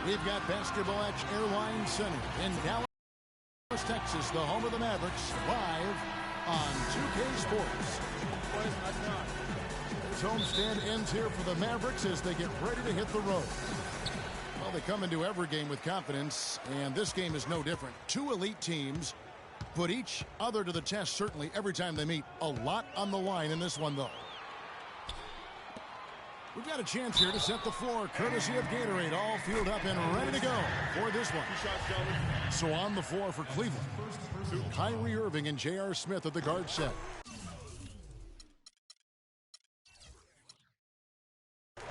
We've got Basketball X Airline Center in Dallas, Texas, the home of the Mavericks, live on 2K Sports. This homestand ends here for the Mavericks as they get ready to hit the road. Well, they come into every game with confidence, and this game is no different. Two elite teams put each other to the test, certainly, every time they meet. A lot on the line in this one, though. We've got a chance here to set the floor, courtesy of Gatorade, all fueled up and ready to go for this one. So on the floor for Cleveland, Kyrie Irving and J.R. Smith at the guard set.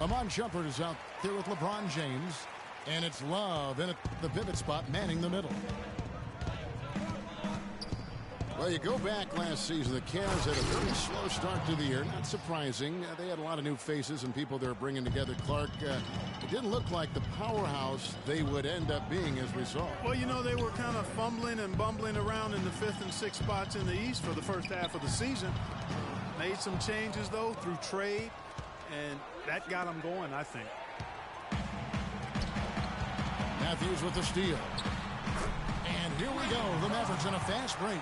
Amon Shumpert is out there with LeBron James, and it's Love in at the pivot spot, manning the middle. Well, you go back last season, the Cavs had a very slow start to the year. Not surprising. They had a lot of new faces and people they were bringing together. Clark, it didn't look like the powerhouse they would end up being as we saw. Well, you know, they were kind of fumbling and bumbling around in the 5th and 6th spots in the East for the first half of the season. Made some changes, though, through trade, and that got them going, I think. Matthews with the steal. And here we go. The Mavericks in a fast break.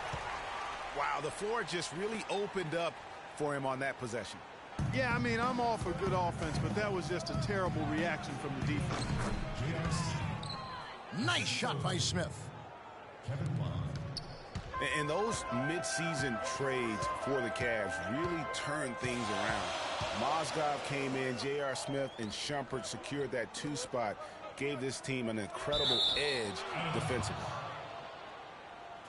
Wow, the floor just really opened up for him on that possession. Yeah, I mean, I'm all for good offense, but that was just a terrible reaction from the defense. Nice shot by Smith. And those midseason trades for the Cavs really turned things around. Mozgov came in, J.R. Smith and Shumpert secured that 2 spot, gave this team an incredible edge defensively.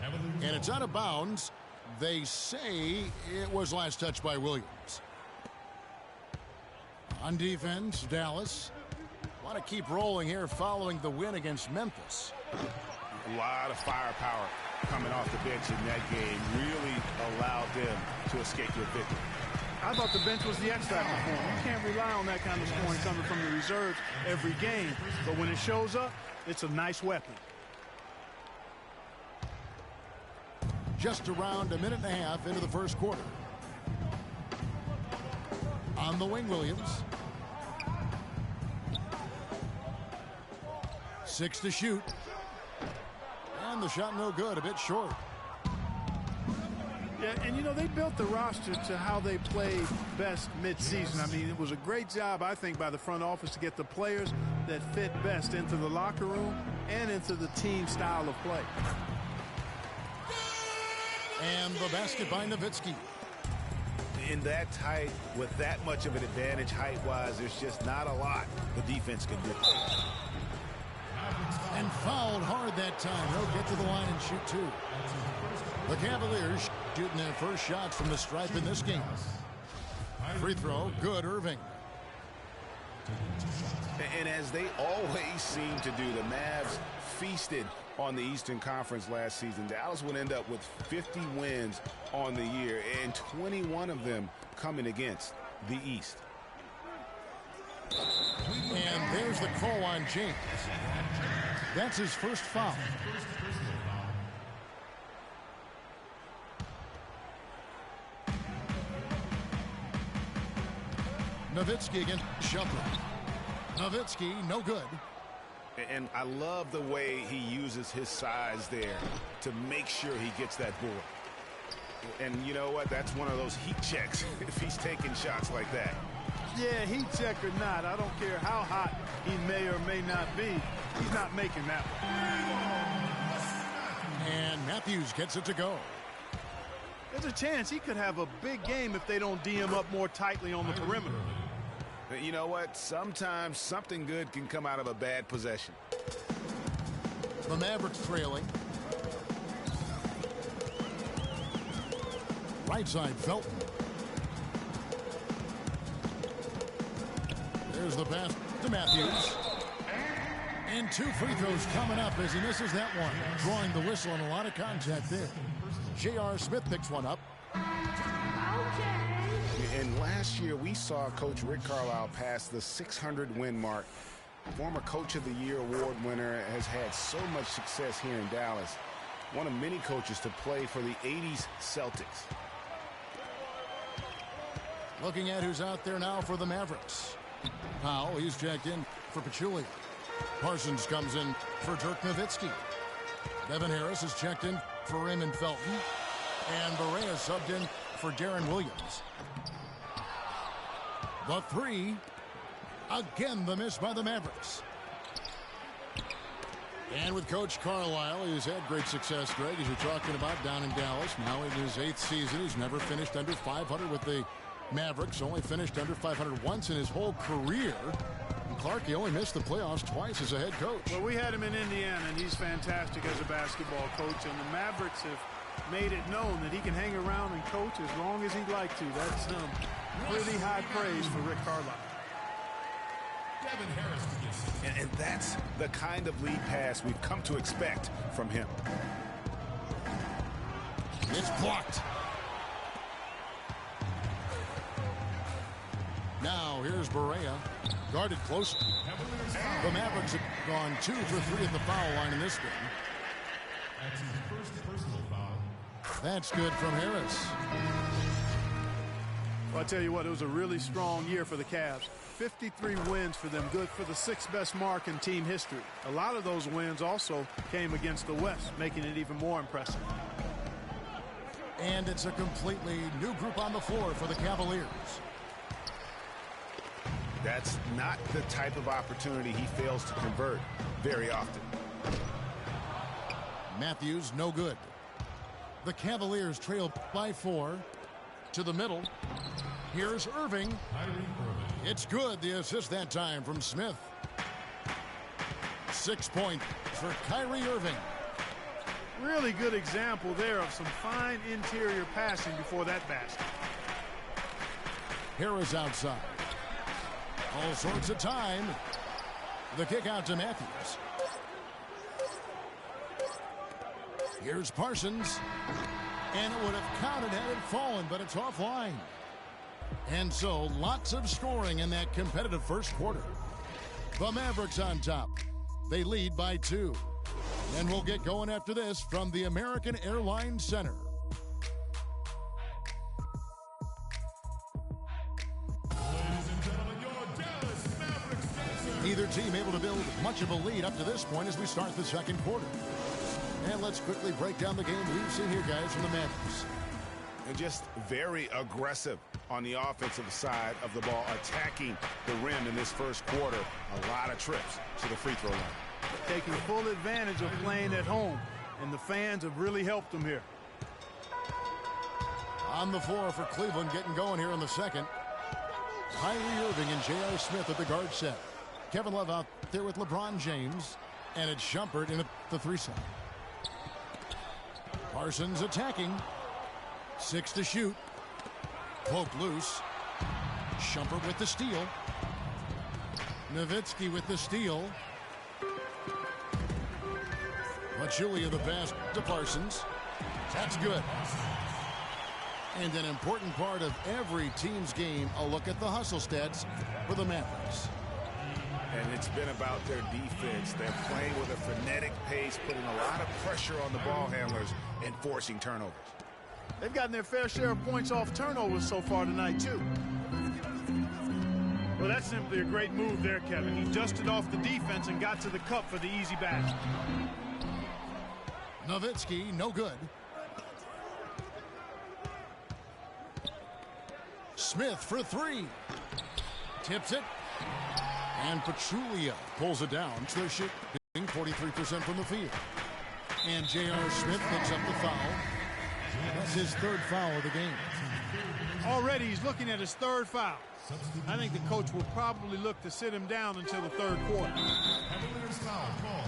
And it's out of bounds. They say it was last touched by Williams. On defense, Dallas want to keep rolling here following the win against Memphis. A lot of firepower coming off the bench in that game really allowed them to escape with victory. I thought the bench was the X factor for them. You can't rely on that kind of scoring coming from the reserves every game. But when it shows up, it's a nice weapon. Just around a minute and a half into the first quarter. On the wing, Williams. 6 to shoot. And the shot no good, a bit short. Yeah, and you know, they built the roster to how they played best mid-season. I mean, it was a great job, I think, by the front office to get the players that fit best into the locker room and into the team style of play. And the basket by Nowitzki. In that tight, with that much of an advantage height-wise, there's just not a lot the defense can do. And fouled hard that time. He'll get to the line and shoot 2. The Cavaliers shooting their first shots from the stripe in this game. Free throw, good, Irving. And as they always seem to do, the Mavs feasted on the Eastern Conference last season. Dallas would end up with 50 wins on the year, and 21 of them coming against the East. And there's the call on James. That's his first foul. Nowitzki against Shumpert. Nowitzki, no good. And I love the way he uses his size there to make sure he gets that board. And you know what? That's one of those heat checks if he's taking shots like that. Yeah, heat check or not, I don't care how hot he may or may not be. He's not making that one. And Matthews gets it to go. There's a chance he could have a big game if they don't D him up more tightly on the perimeter. You know what? Sometimes something good can come out of a bad possession. The Mavericks trailing. Right side, Felton. There's the pass to Matthews. And 2 free throws coming up as he misses that one. Drawing the whistle and a lot of contact there. J.R. Smith picks one up. And last year, we saw Coach Rick Carlisle pass the 600-win mark. Former Coach of the Year award winner has had so much success here in Dallas. One of many coaches to play for the 80s Celtics. Looking at who's out there now for the Mavericks. Powell, he's checked in for Pachulia. Parsons comes in for Dirk Nowitzki. Devin Harris is checked in for Raymond Felton. And Barea subbed in for Darren Williams. The three. Again, the miss by the Mavericks. And with Coach Carlisle, he's had great success, Greg, as you're talking about, down in Dallas. Now in his 8th season, he's never finished under 500 with the Mavericks. Only finished under 500 once in his whole career. And Clark, he only missed the playoffs twice as a head coach. Well, we had him in Indiana, and he's fantastic as a basketball coach. And the Mavericks have made it known that he can hang around and coach as long as he'd like to. That's pretty high praise for Rick Carlisle. And that's the kind of lead pass we've come to expect from him. It's blocked. Now here's Barea, guarded closely. The Mavericks have gone 2 for 3 at the foul line in this game. That's his first personal foul. That's good from Harris. Well, I tell you what, it was a really strong year for the Cavs. 53 wins for them, good for the 6th best mark in team history. A lot of those wins also came against the West, making it even more impressive. And it's a completely new group on the floor for the Cavaliers. That's not the type of opportunity he fails to convert very often. Matthews, no good. The Cavaliers trail by 4 to the middle. Here's Irving. It's good. The assist that time from Smith. 6 points for Kyrie Irving. Really good example there of some fine interior passing before that basket. Harris outside. All sorts of time. The kick out to Matthews. Here's Parsons. And it would have counted had it fallen, but it's offline. And so, lots of scoring in that competitive first quarter. The Mavericks on top. They lead by 2. And we'll get going after this from the American Airlines Center. Ladies and gentlemen, your Dallas Mavericks. Neither team able to build much of a lead up to this point as we start the second quarter. And let's quickly break down the game we've seen here, guys, from the Mavericks. And just very aggressive on the offensive side of the ball, attacking the rim in this first quarter. A lot of trips to the free throw line. Taking full advantage of playing at home, and the fans have really helped them here. On the floor for Cleveland, getting going here in the second. Kyrie Irving and J.R. Smith at the guard set. Kevin Love out there with LeBron James, and it's Shumpert in the 3-set. Parsons attacking. 6 to shoot. Poke loose. Shumpert with the steal. Nowitzki with the steal. Pachulia the pass to Parsons. That's good. And an important part of every team's game, a look at the hustle stats for the Mavericks. And it's been about their defense. They're playing with a frenetic pace, putting a lot of pressure on the ball handlers and forcing turnovers. They've gotten their fair share of points off turnovers so far tonight, too. Well, that's simply a great move there, Kevin. He dusted off the defense and got to the cup for the easy basket. Nowitzki, no good. Smith for 3. Tips it. And Pachulia pulls it down. So they're shooting 43% from the field. And J.R. Smith picks up the foul. That's his 3rd foul of the game. Already he's looking at his 3rd foul. I think the coach will probably look to sit him down until the 3rd quarter.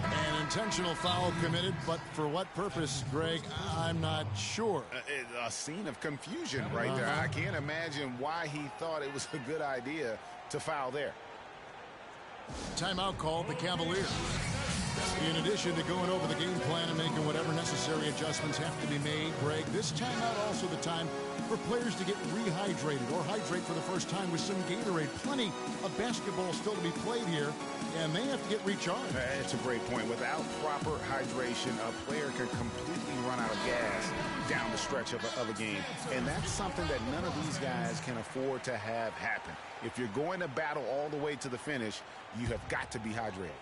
An intentional foul committed, but for what purpose, Greg, I'm not sure. A scene of confusion right there. I can't imagine why he thought it was a good idea to foul there. Timeout called the Cavaliers. In addition to going over the game plan and making whatever necessary adjustments have to be made, Greg, this timeout also the time for players to get rehydrated or hydrate for the first time with some Gatorade. Plenty of basketball still to be played here, and they have to get recharged. It's a great point. Without proper hydration, a player can completely run out of gas down the stretch of a game. And that's something that none of these guys can afford to have happen. If you're going to battle all the way to the finish, you have got to be hydrated.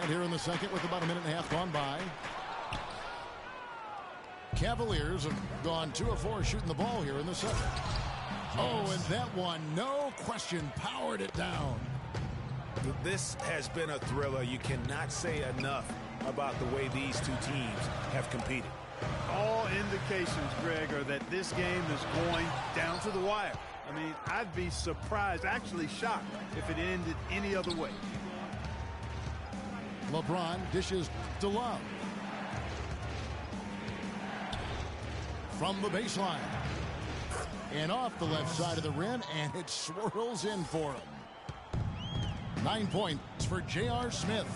And here in the second with about a minute and a half gone by. Cavaliers have gone 2 of 4 shooting the ball here in the second. Oh, and that one, no question, powered it down. This has been a thriller. You cannot say enough about the way these two teams have competed. All indications, Greg, are that this game is going down to the wire. I mean, I'd be surprised, actually shocked, if it ended any other way. LeBron dishes to Love. From the baseline. And off the left side of the rim, and it swirls in for him. 9 points for J.R. Smith.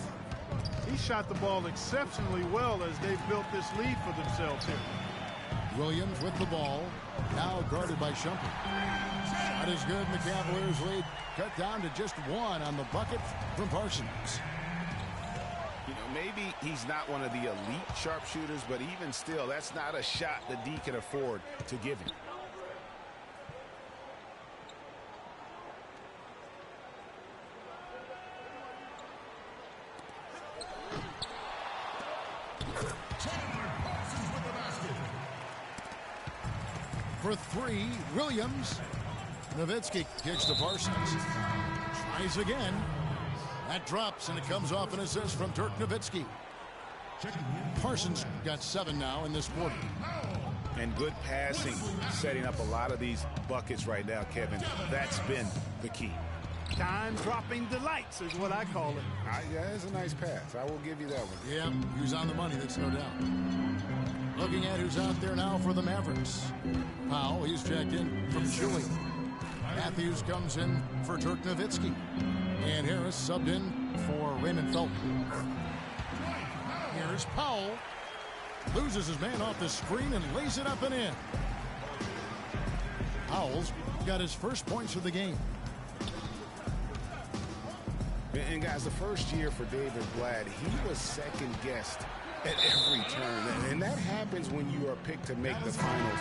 He shot the ball exceptionally well as they've built this lead for themselves here. Williams with the ball, now guarded by Shumpert. Shot is good, and the Cavaliers lead cut down to just 1 on the bucket from Parsons. You know, maybe he's not one of the elite sharpshooters, but even still, that's not a shot that D can afford to give him. For 3, Williams. Nowitzki kicks to Parsons. Tries again. That drops, and it comes off an assist from Dirk Nowitzki. Parsons got 7 now in this quarter. And good passing, setting up a lot of these buckets right now, Kevin. That's been the key. Time-dropping delights is what I call it. Yeah, it's a nice pass. I will give you that one. Yeah, he was on the money, that's no doubt. Looking at who's out there now for the Mavericks. Powell, he's checked in from Chile. Matthews comes in for Dirk Nowitzki. And Harris subbed in for Raymond Felton. Here's Powell. Loses his man off the screen and lays it up and in. Powell's got his first points of the game. And guys, the first year for David Blatt, he was second-guessed at every turn. And that happens when you are picked to make the finals,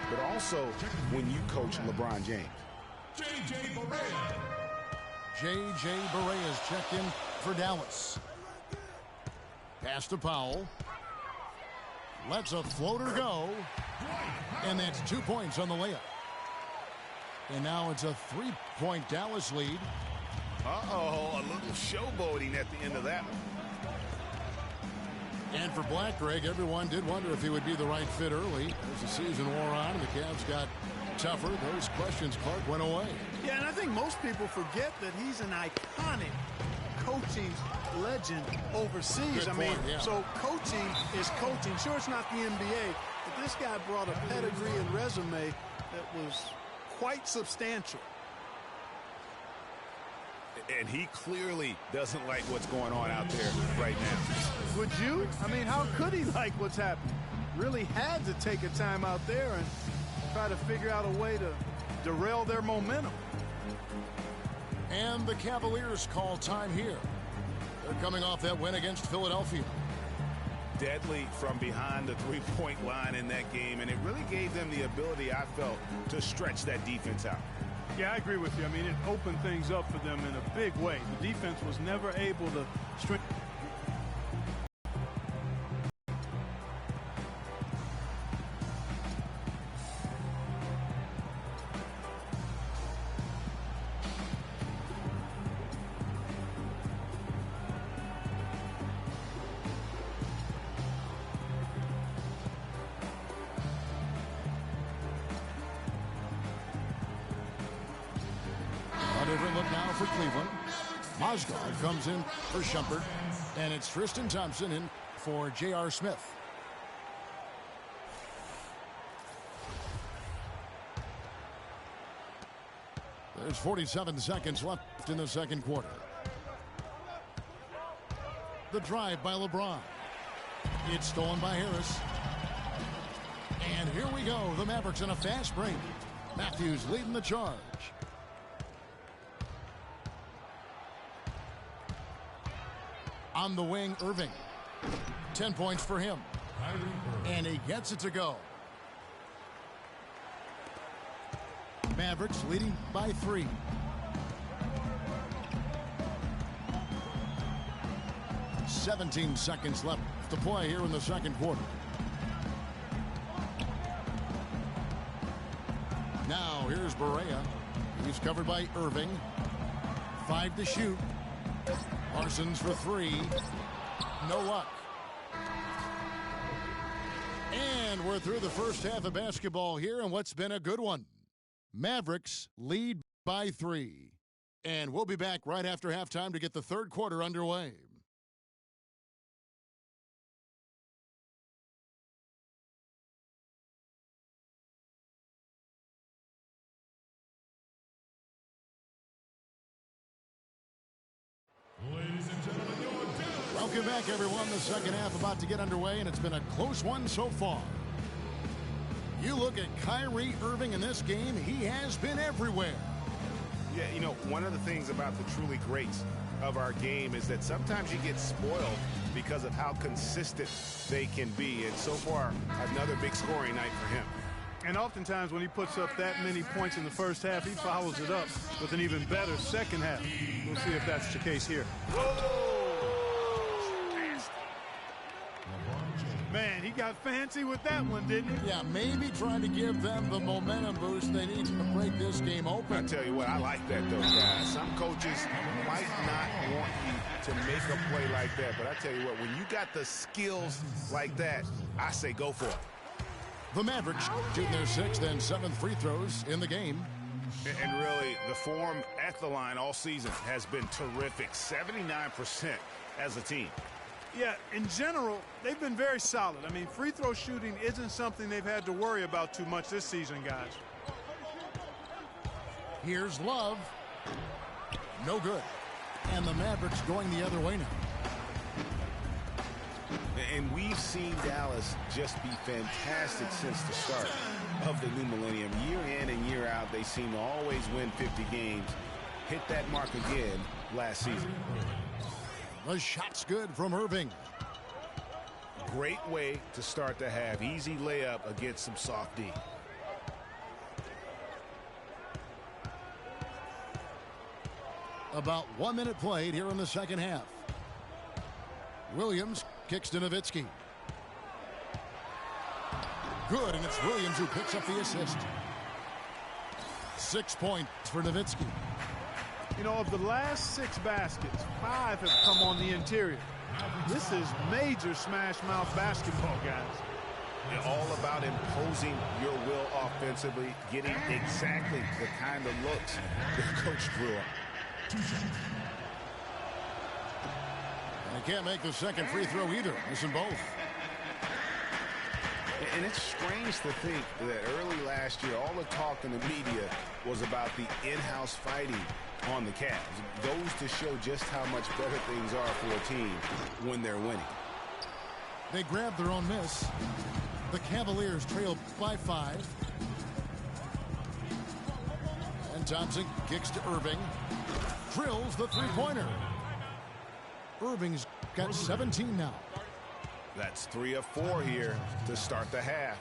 but also when you coach LeBron James. J.J. Barea. J.J. Barea is checked in for Dallas. Pass to Powell. Lets a floater go. And that's 2 points on the layup. And now it's a 3-point Dallas lead. Uh-oh, a little showboating at the end of that one. And for Black, Greg, everyone did wonder if he would be the right fit early. As the season wore on and the Cavs got tougher, those questions, Clark, went away. Yeah, and I think most people forget that he's an iconic coaching legend overseas. Good point, yeah. So coaching is coaching. Sure, it's not the NBA, but this guy brought a pedigree and resume that was quite substantial. And he clearly doesn't like what's going on out there right now. Would you? I mean, how could he like what's happening? Really had to take a time out there and try to figure out a way to derail their momentum. And the Cavaliers call time here. They're coming off that win against Philadelphia. Deadly from behind the three-point line in that game, and it really gave them the ability, I felt, to stretch that defense out. Yeah, I agree with you. I mean, it opened things up for them in a big way. The defense was never able to string. A different look now for Cleveland. Mozgov comes in for Shumpert. And it's Tristan Thompson in for J.R. Smith. There's 47 seconds left in the second quarter. The drive by LeBron. It's stolen by Harris. And here we go. The Mavericks in a fast break. Matthews leading the charge. On the wing, Irving. 10 points for him. And he gets it to go. Mavericks leading by 3. 17 seconds left to play here in the second quarter. Now here's Barea. He's covered by Irving. 5 to shoot. Parsons for 3. No luck. And we're through the first half of basketball here, and what's been a good one. Mavericks lead by 3. And we'll be back right after halftime to get the third quarter underway. Ladies and gentlemen, your Dallas. Welcome back, everyone. The second half about to get underway, and it's been a close one so far. You look at Kyrie Irving in this game, he has been everywhere. Yeah, you know, one of the things about the truly greats of our game is that sometimes you get spoiled because of how consistent they can be. And so far, another big scoring night for him. And oftentimes when he puts up that many points in the first half, he follows it up with an even better second half. We'll see if that's the case here. Man, he got fancy with that one, didn't he? Yeah, maybe trying to give them the momentum boost they need to break this game open. I tell you what, I like that, though, guys. Some coaches might not want you to make a play like that, but I tell you what, when you got the skills like that, I say go for it. The Mavericks shooting their 6th and 7th free throws in the game. And really, the form at the line all season has been terrific. 79% as a team. Yeah, in general, they've been very solid. I mean, free throw shooting isn't something they've had to worry about too much this season, guys. Here's Love. No good. And the Mavericks going the other way now. And we've seen Dallas just be fantastic since the start of the new millennium. Year in and year out, they seem to always win 50 games. Hit that mark again last season. The shot's good from Irving. Great way to start the half. Easy layup against some soft D. About 1 minute played here in the second half. Williams kicks to Nowitzki. Good, and it's Williams who picks up the assist. 6 points for Nowitzki. You know, of the last 6 baskets, 5 have come on the interior. This is major smash mouth basketball, guys. They're all about imposing your will offensively, getting exactly the kind of looks the coach drew up. They can't make the second free throw either. Missing both. And it's strange to think that early last year, all the talk in the media was about the in-house fighting on the Cavs. It goes to show just how much better things are for a team when they're winning. They grabbed their own miss. The Cavaliers trailed by 5. And Thompson kicks to Irving. Drills the three-pointer. Irving's got 17 now. That's 3 of 4 here to start the half.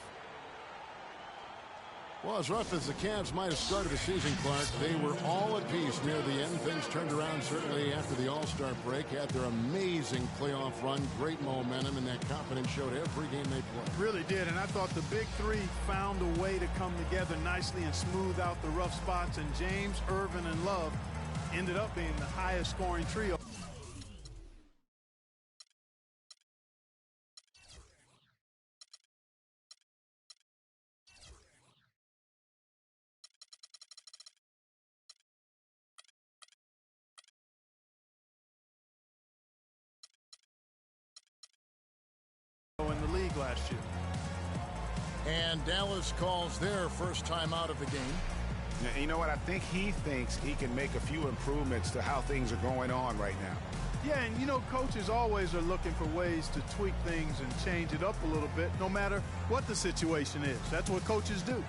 Well, as rough as the Cavs might have started the season, Clark, they were all at peace near the end. Things turned around certainly after the All-Star break. Had their amazing playoff run, great momentum, and that confidence showed every game they played. Really did, and I thought the big three found a way to come together nicely and smooth out the rough spots, and James, Irvin, and Love ended up being the highest scoring trio. In the league last year. And Dallas calls their first time out of the game. Now, you know what? I think he thinks he can make a few improvements to how things are going on right now. Yeah, and you know, coaches always are looking for ways to tweak things and change it up a little bit, no matter what the situation is. That's what coaches do.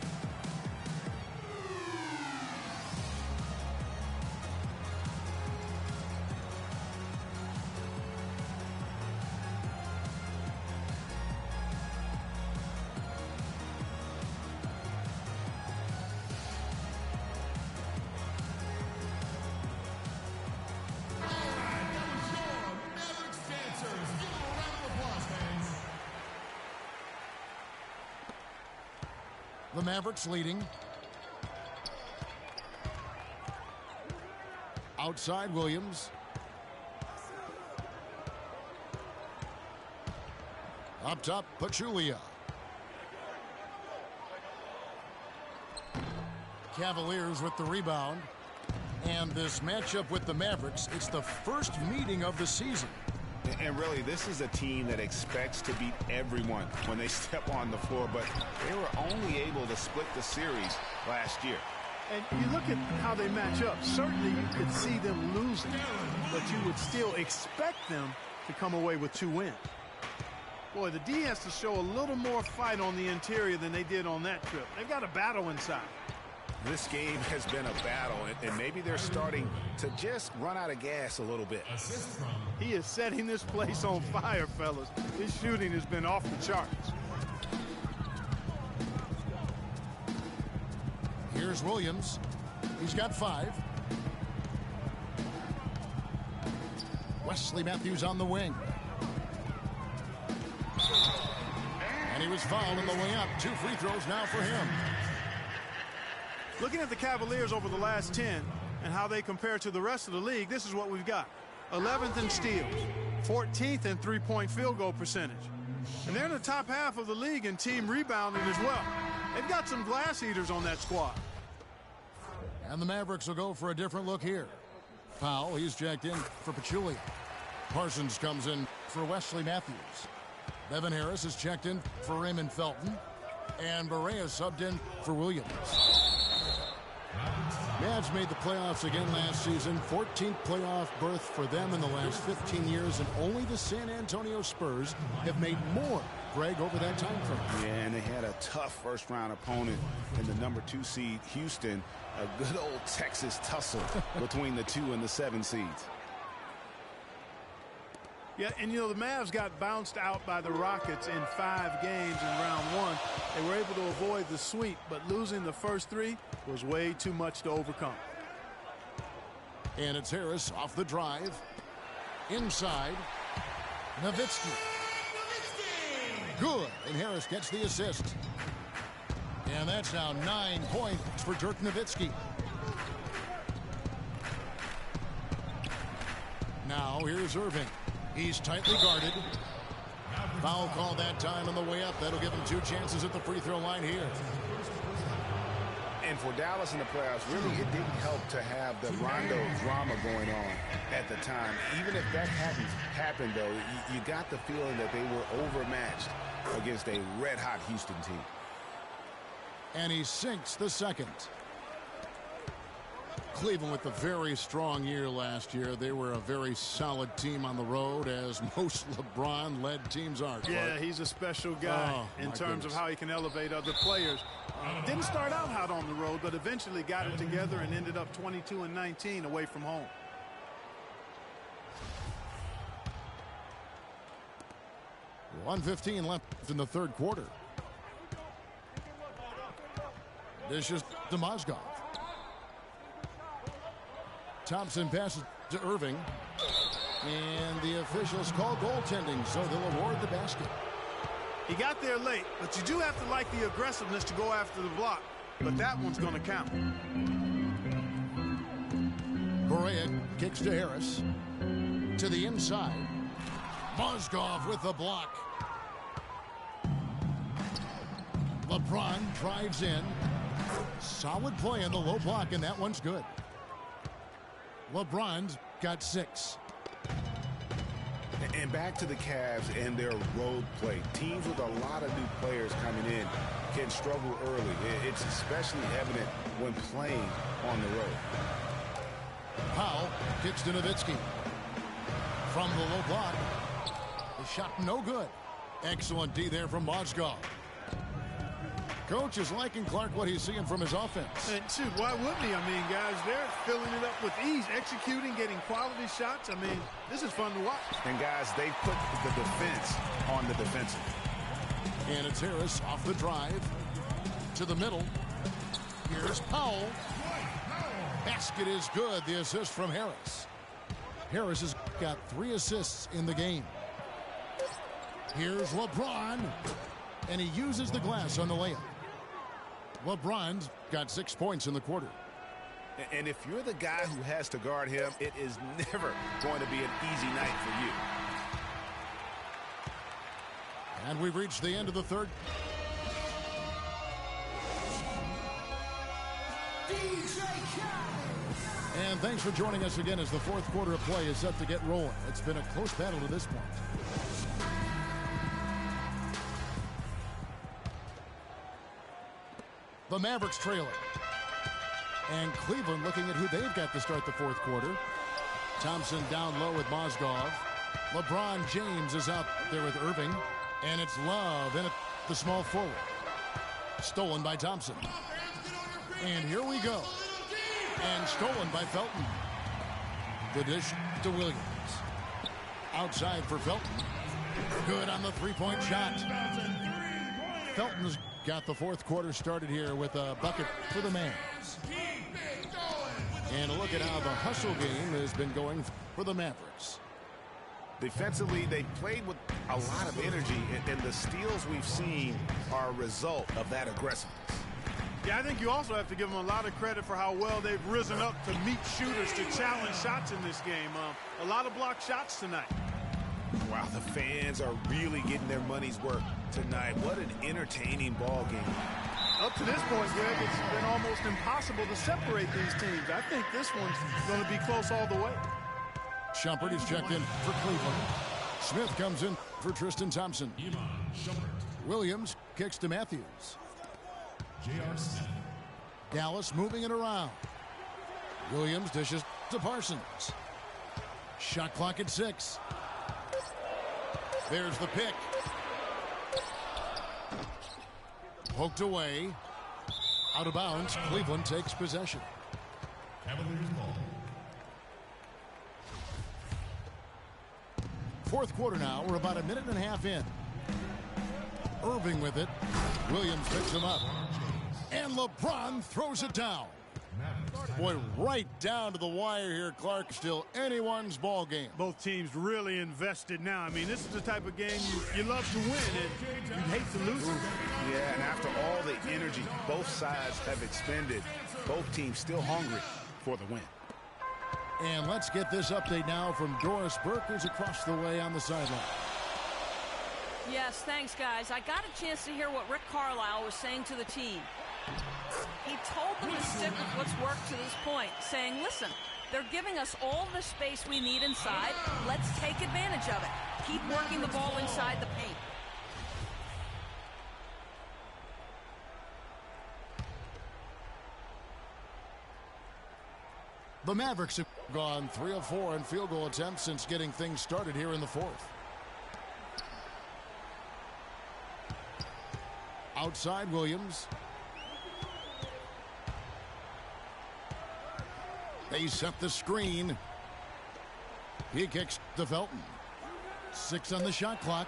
The Mavericks leading. Outside Williams. Up top, Pachulia. Cavaliers with the rebound. And this matchup with the Mavericks, it's the first meeting of the season. And really, this is a team that expects to beat everyone when they step on the floor, but they were only able to split the series last year. And you look at how they match up. Certainly, you could see them losing, but you would still expect them to come away with 2 wins. Boy, the D has to show a little more fight on the interior than they did on that trip. They've got a battle inside. This game has been a battle, and maybe they're starting to just run out of gas a little bit. He is setting this place on fire, fellas. His shooting has been off the charts. Here's Williams. He's got 5. Wesley Matthews on the wing. And he was fouled on the way up. 2 free throws now for him. Looking at the Cavaliers over the last 10 and how they compare to the rest of the league, this is what we've got. 11th in steals, 14th in three-point field goal percentage. And they're in the top half of the league in team rebounding as well. They've got some glass eaters on that squad. And the Mavericks will go for a different look here. Powell, he's jacked in for Pachulia. Parsons comes in for Wesley Matthews. Devin Harris is checked in for Raymond Felton. And Barea subbed in for Williams. Mavs made the playoffs again last season. 14th playoff berth for them in the last 15 years, and only the San Antonio Spurs have made more, Greg, over that time frame. Yeah, and they had a tough first-round opponent in the number 2 seed, Houston. A good old Texas tussle between the 2 and the 7 seeds. Yeah, and you know, the Mavs got bounced out by the Rockets in 5 games in round 1. They were able to avoid the sweep, but losing the first 3 was way too much to overcome. And it's Harris off the drive. Inside. Nowitzki. Good. And Harris gets the assist. And that's now 9 points for Dirk Nowitzki. Now here's Irving. He's tightly guarded. Foul call that time on the way up. That'll give him 2 chances at the free throw line here. And for Dallas in the playoffs, really, it didn't help to have the Rondo drama going on at the time. Even if that hadn't happened, though, you got the feeling that they were overmatched against a red-hot Houston team. And he sinks the second. Cleveland with a very strong year last year. They were a very solid team on the road, as most LeBron-led teams are. Clark. Yeah, he's a special guy in terms of how he can elevate other players. Didn't start out hot on the road, but eventually got it together and ended up 22-19 away from home. .115 left in the third quarter. This is to Mozgov. Thompson passes to Irving. And the officials call goaltending, so they'll award the basket. He got there late, but you do have to like the aggressiveness to go after the block. But that one's going to count. Correa kicks to Harris. To the inside. Mozgov with the block. LeBron drives in. Solid play in the low block, and that one's good. LeBron's got 6. And back to the Cavs and their road play. Teams with a lot of new players coming in can struggle early. It's especially evident when playing on the road. Powell kicks to Nowitzki. From the low block. The shot no good. Excellent D there from Mozgov. Coach is liking Clark what he's seeing from his offense. And shoot, why wouldn't he? I mean, guys, they're filling it up with ease, executing, getting quality shots. I mean, this is fun to watch. And guys, they put the defense on the defensive. And it's Harris off the drive to the middle. Here's Powell. Basket is good. The assist from Harris. Harris has got 3 assists in the game. Here's LeBron. And he uses the glass on the layup. LeBron's got 6 points in the quarter. And if you're the guy who has to guard him, it is never going to be an easy night for you. And we've reached the end of the third. And thanks for joining us again as the fourth quarter of play is set to get rolling. It's been a close battle to this point. The Mavericks trailing. And Cleveland looking at who they've got to start the fourth quarter. Thompson down low with Mozgov. LeBron James is out there with Irving. And it's Love in at the small forward. Stolen by Thompson. And here we go. And stolen by Felton. The dish to Williams. Outside for Felton. Good on the three-point shot. Felton's got the fourth quarter started here with a bucket for the Mavs. And a look at how the hustle game has been going for the Mavericks. Defensively, they played with a lot of energy, and the steals we've seen are a result of that aggressiveness. Yeah, I think you also have to give them a lot of credit for how well they've risen up to meet shooters to challenge shots in this game. A lot of blocked shots tonight. Wow, the fans are really getting their money's worth tonight. What an entertaining ball game. Up to this point, Greg, it's been almost impossible to separate these teams. I think this one's going to be close all the way. Shumpert is checked in for Cleveland. Smith comes in for Tristan Thompson. Williams kicks to Matthews. J.R. Smith. Dallas moving it around. Williams dishes to Parsons. Shot clock at 6. There's the pick. Poked away. Out of bounds. Cleveland takes possession. Cavaliers ball. Fourth quarter now. We're about a minute and a half in. Irving with it. Williams picks him up. And LeBron throws it down. Boy, right down to the wire here, Clark. Still anyone's ball game. Both teams really invested now. I mean, this is the type of game you love to win, and you hate to lose it. Yeah, and after all the energy both sides have expended, both teams still hungry for the win. And let's get this update now from Doris Burke, who's across the way on the sideline. Yes, thanks, guys. I got a chance to hear what Rick Carlisle was saying to the team. He told them to stick with what's worked to this point, saying, listen, they're giving us all the space we need inside. Let's take advantage of it. Keep working the ball inside the paint. The Mavericks have gone 3 of 4 in field goal attempts since getting things started here in the fourth. Outside Williams. They set the screen. He kicks to Felton. 6 on the shot clock.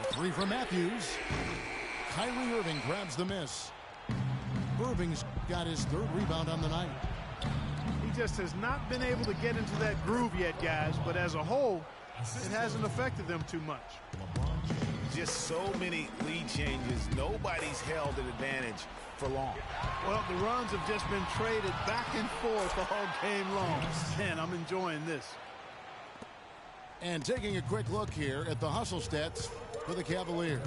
A 3 for Matthews. Kyrie Irving grabs the miss. Irving's got his 3rd rebound on the night. He just has not been able to get into that groove yet, guys. But as a whole, it hasn't affected them too much. Just so many lead changes. Nobody's held an advantage for long. Well, the runs have just been traded back and forth all game long. Man, I'm enjoying this. And taking a quick look here at the hustle stats for the Cavaliers.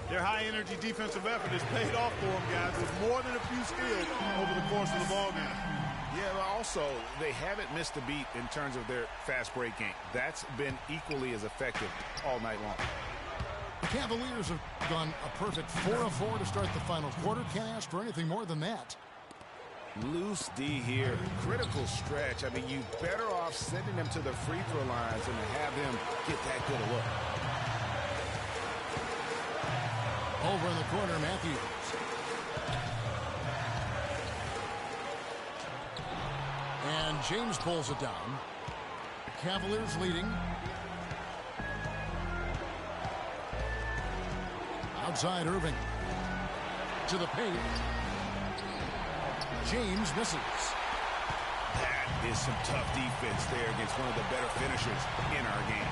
Their high-energy defensive effort has paid off for them, guys, with more than a few steals over the course of the ballgame. Yeah, but also, they haven't missed a beat in terms of their fast break game. That's been equally as effective all night long. The Cavaliers have gone a perfect 4 of 4 to start the final quarter. Can't ask for anything more than that. Loose D here. Critical stretch. I mean, you're better off sending them to the free throw lines than to have them get that good a look. Over in the corner, Matthews. And James pulls it down. Cavaliers leading. Outside Irving. To the paint. James misses. That is some tough defense there against one of the better finishers in our game.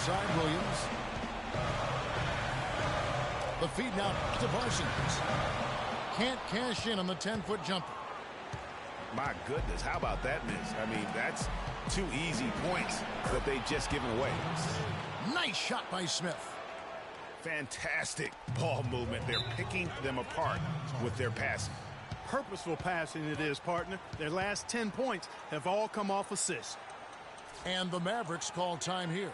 side, Williams. The feed now to Parsons. Can't cash in on the 10-foot jumper. My goodness, how about that miss? I mean, that's 2 easy points that they've just given away. Nice shot by Smith. Fantastic ball movement. They're picking them apart with their passing. Purposeful passing it is, partner. Their last 10 points have all come off assists. And the Mavericks call time here.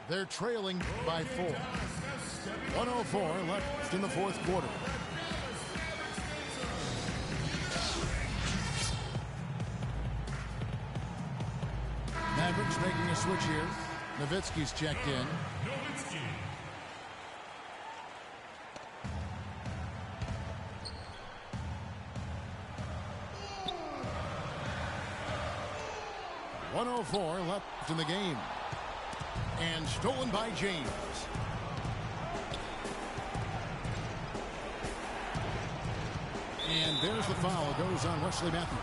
They're trailing by 4. 104 left in the fourth quarter. Mavericks making a switch here. Nowitzki's checked in. Nowitzki. 104 left in the game. And stolen by James. And there's the foul. Goes on Wesley Matthews.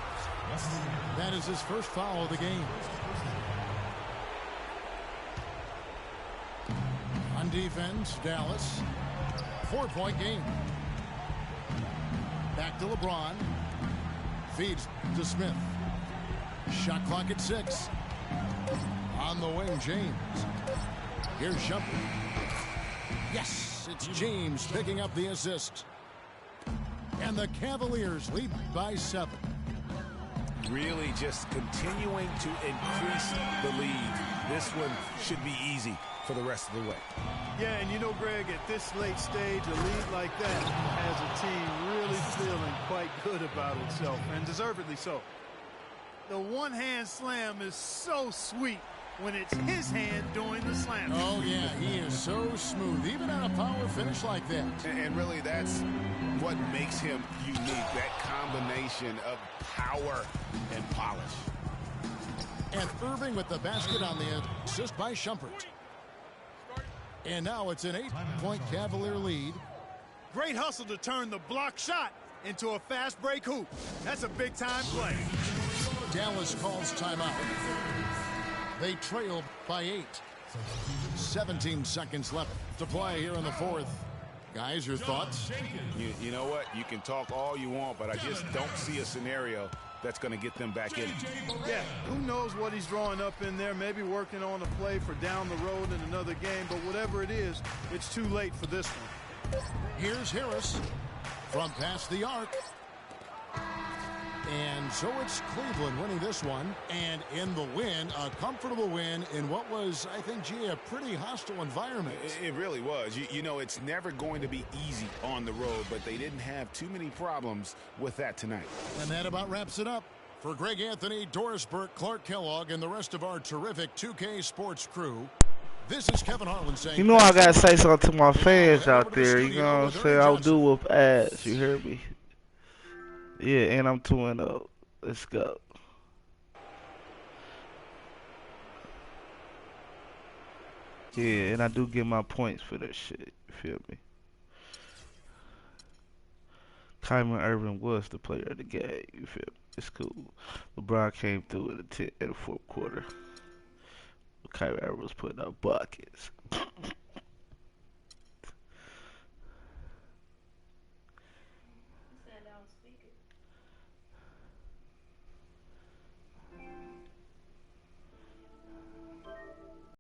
That is his first foul of the game. On defense, Dallas. 4-point game. Back to LeBron. Feeds to Smith. Shot clock at 6. On the wing, James. Here's Shumpert. Yes, it's James picking up the assist. And the Cavaliers lead by 7. Really just continuing to increase the lead. This one should be easy for the rest of the way. Yeah, and you know, Greg, at this late stage, a lead like that has a team really feeling quite good about itself, and deservedly so. The one-hand slam is so sweet when it's his hand doing the slam. Oh, yeah, he is so smooth, even on a power finish like that. And really, that's what makes him unique, that combination of power and polish. And Irving with the basket on the assist by Shumpert. And now it's an 8-point Cavalier lead. Great hustle to turn the block shot into a fast break hoop. That's a big-time play. Dallas calls timeout. They trail by 8. 17 seconds left to play here in the fourth. Guys, your thoughts? You know what? You can talk all you want, but I just don't see a scenario that's going to get them back in. Yeah, who knows what he's drawing up in there, maybe working on a play for down the road in another game, but whatever it is, it's too late for this one. Here's Harris from past the arc. And so it's Cleveland winning this one. And in the win, a comfortable win in what was, I think, gee, a pretty hostile environment. It really was. You know, it's never going to be easy on the road, but they didn't have too many problems with that tonight. And that about wraps it up. For Greg Anthony, Doris Burke, Clark Kellogg, and the rest of our terrific 2K Sports crew, this is Kevin Harlan saying... You know I gotta say something to my fans out there. You know what I'm saying? I'll do with ads. You hear me? Yeah, and I'm 2-0. Let's go. Yeah, and I do get my points for that shit. You feel me? Kyrie Irving was the player of the game. You feel me? It's cool. LeBron came through in the fourth quarter. Kyrie Irving was putting up buckets.